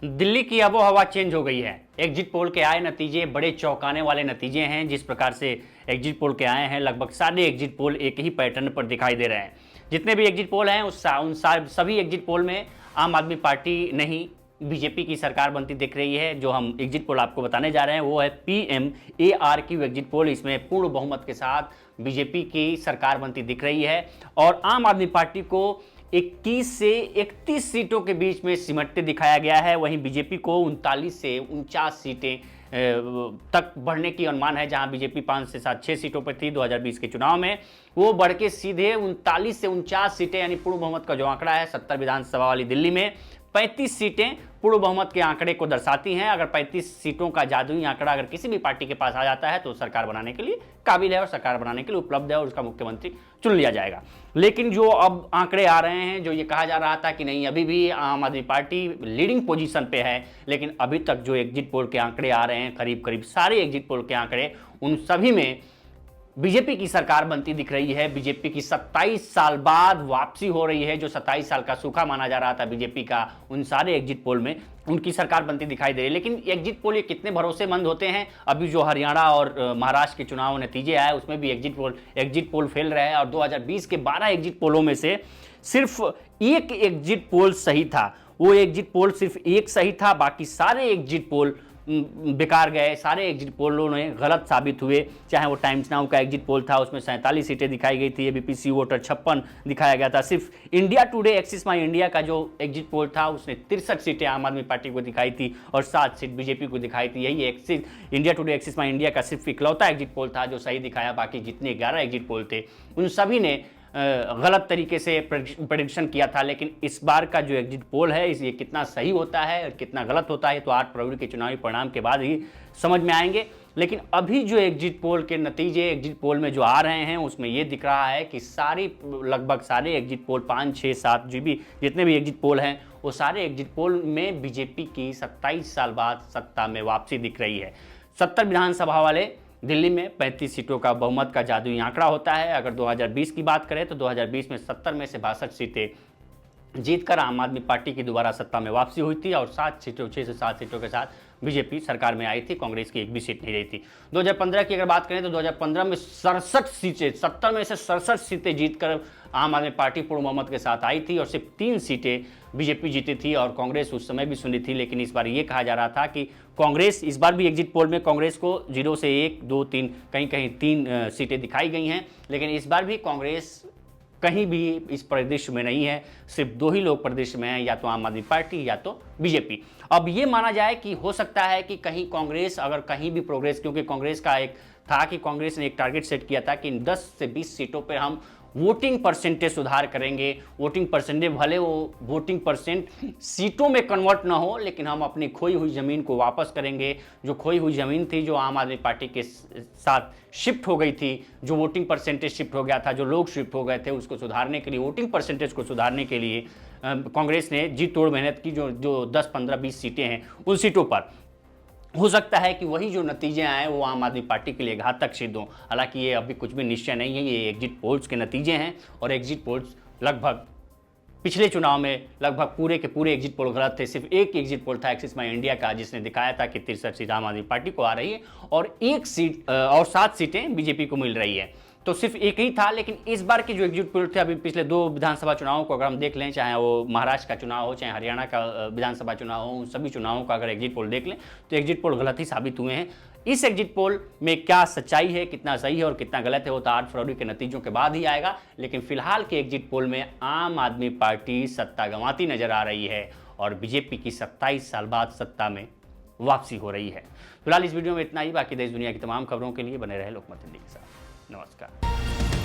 दिल्ली की आबोहवा चेंज हो गई है। एग्जिट पोल के आए नतीजे बड़े चौंकाने वाले नतीजे हैं। जिस प्रकार से एग्जिट पोल के आए हैं, लगभग सारे एग्जिट पोल एक ही पैटर्न पर दिखाई दे रहे हैं। जितने भी एग्जिट पोल हैं सभी एग्जिट पोल में आम आदमी पार्टी नहीं, बीजेपी की सरकार बनती दिख रही है। जो हम एग्जिट पोल आपको बताने जा रहे हैं वो है PMAR की एग्जिट पोल। इसमें पूर्ण बहुमत के साथ बीजेपी की सरकार बनती दिख रही है और आम आदमी पार्टी को 21 से 31 सीटों के बीच में सिमटते दिखाया गया है। वहीं बीजेपी को 39 से 49 सीटें तक बढ़ने की अनुमान है। जहां बीजेपी 5 से 7 6 सीटों पर थी 2020 के चुनाव में, वो बढ़ के सीधे 39 से 49 सीटें, यानी पूर्ण बहुमत का जो आंकड़ा है 70 विधानसभा वाली दिल्ली में 35 सीटें पूर्ण बहुमत के आंकड़े को दर्शाती हैं। अगर 35 सीटों का जादुई आंकड़ा अगर किसी भी पार्टी के पास आ जाता है तो सरकार बनाने के लिए काबिल है और सरकार बनाने के लिए उपलब्ध है और उसका मुख्यमंत्री चुन लिया जाएगा। लेकिन जो अब आंकड़े आ रहे हैं, जो ये कहा जा रहा था कि नहीं अभी भी आम आदमी पार्टी लीडिंग पोजीशन पे है, लेकिन अभी तक जो एग्जिट पोल के आंकड़े आ रहे हैं, करीब करीब सारे एग्जिट पोल के आंकड़े, उन सभी में बीजेपी की सरकार बनती दिख रही है। बीजेपी की 27 साल बाद वापसी हो रही है। जो 27 साल का सूखा माना जा रहा था बीजेपी का, उन सारे एग्जिट पोल में उनकी सरकार बनती दिखाई दे रही है। लेकिन एग्जिट पोल ये कितने भरोसेमंद होते हैं? अभी जो हरियाणा और महाराष्ट्र के चुनाव नतीजे आए उसमें भी एग्जिट पोल फेल रहे हैं और 2020 के 12 एग्जिट पोलों में से सिर्फ एक एग्जिट पोल सही था। वो एग्जिट पोल सिर्फ एक सही था, बाकी सारे एग्जिट पोल बेकार गए। सारे एग्जिट पोलों ने गलत साबित हुए। चाहे वो टाइम्स नाउ का एग्जिट पोल था, उसमें 47 सीटें दिखाई गई थी, एबीपी वोटर 56 दिखाया गया था। सिर्फ इंडिया टुडे एक्सिस माई इंडिया का जो एग्जिट पोल था उसने 63 सीटें आम आदमी पार्टी को दिखाई थी और 7 सीट बीजेपी को दिखाई थी। यही इंडिया टुडे एक्सिस माई इंडिया का सिर्फ इकलौता एग्जिट पोल था जो सही दिखाया। बाकी जितने 11 एग्जिट पोल थे उन सभी ने गलत तरीके से प्रेडिक्शन किया था। लेकिन इस बार का जो एग्जिट पोल है ये कितना सही होता है और कितना गलत होता है तो 8 फरवरी के चुनावी परिणाम के बाद ही समझ में आएंगे। लेकिन अभी जो एग्जिट पोल के नतीजे एग्जिट पोल में जो आ रहे हैं उसमें ये दिख रहा है कि लगभग सारे एग्जिट पोल 5 6 7 जितने भी एग्जिट पोल हैं वो सारे एग्जिट पोल में बीजेपी की 27 साल बाद सत्ता में वापसी दिख रही है। 70 विधानसभा वाले दिल्ली में 35 सीटों का बहुमत का जादुई आंकड़ा होता है। अगर 2020 की बात करें तो 2020 में 70 में से 62 सीटें जीतकर आम आदमी पार्टी की दोबारा सत्ता में वापसी हुई थी और 6 से 7 सीटों के साथ बीजेपी सरकार में आई थी। कांग्रेस की एक भी सीट नहीं रही थी। 2015 की अगर बात करें तो 2015 में 67 सीटें, 70 में से 67 सीटें जीतकर आम आदमी पार्टी पूर्ण बहुमत के साथ आई थी और सिर्फ 3 सीटें बीजेपी जीती थी और कांग्रेस उस समय भी सुनी थी। लेकिन इस बार ये कहा जा रहा था कि कांग्रेस, इस बार भी एग्जिट पोल में कांग्रेस को 0 से 1 2 3 कहीं कहीं 3 सीटें दिखाई गई हैं। लेकिन इस बार भी कांग्रेस कहीं भी इस परिदृश्य में नहीं है। सिर्फ 2 ही लोग परिदृश्य में हैं, या तो आम आदमी पार्टी या तो बीजेपी। अब ये माना जाए कि हो सकता है कि कहीं कांग्रेस अगर कहीं भी प्रोग्रेस, क्योंकि कांग्रेस का एक था कि कांग्रेस ने एक टारगेट सेट किया था कि 10 से 20 सीटों पर हम वोटिंग परसेंटेज सुधार करेंगे। वोटिंग परसेंटेज भले वो वोटिंग परसेंट सीटों में कन्वर्ट ना हो, लेकिन हम अपनी खोई हुई ज़मीन को वापस करेंगे। जो खोई हुई ज़मीन थी, जो आम आदमी पार्टी के साथ शिफ्ट हो गई थी, जो वोटिंग परसेंटेज शिफ्ट हो गया था, जो लोग शिफ्ट हो गए थे, उसको सुधारने के लिए, वोटिंग परसेंटेज को सुधारने के लिए कांग्रेस ने जी तोड़ मेहनत की। जो 10 15 20 सीटें हैं उन सीटों पर हो सकता है कि वही जो नतीजे आए वो आम आदमी पार्टी के लिए घातक सिद्ध हों। हालांकि ये अभी कुछ भी निश्चय नहीं है, ये एग्जिट पोल्स के नतीजे हैं और एग्जिट पोल्स लगभग पिछले चुनाव में लगभग पूरे के पूरे एग्जिट पोल गलत थे। सिर्फ एक एग्जिट पोल था एक्सिस माई इंडिया का, जिसने दिखाया था कि 63 सीट आम आदमी पार्टी को आ रही है और 1 सीट और 7 सीटें बीजेपी को मिल रही है। तो सिर्फ एक ही था। लेकिन इस बार के जो एग्जिट पोल थे, अभी पिछले 2 विधानसभा चुनावों को अगर हम देख लें, चाहे वो महाराष्ट्र का चुनाव हो, चाहे हरियाणा का विधानसभा चुनाव हो, उन सभी चुनावों का अगर एग्जिट पोल देख लें तो एग्जिट पोल गलत ही साबित हुए हैं। इस एग्जिट पोल में क्या सच्चाई है, कितना सही है और कितना गलत है, वो तो 8 फरवरी के नतीजों के बाद ही आएगा। लेकिन फिलहाल के एग्जिट पोल में आम आदमी पार्टी सत्ता गंवाती नजर आ रही है और बीजेपी की 27 साल बाद सत्ता में वापसी हो रही है। फिलहाल इस वीडियो में इतना ही। बाकी देश दुनिया की तमाम खबरों के लिए बने रहे लोकमत हिंदी के साथ। नमस्कार।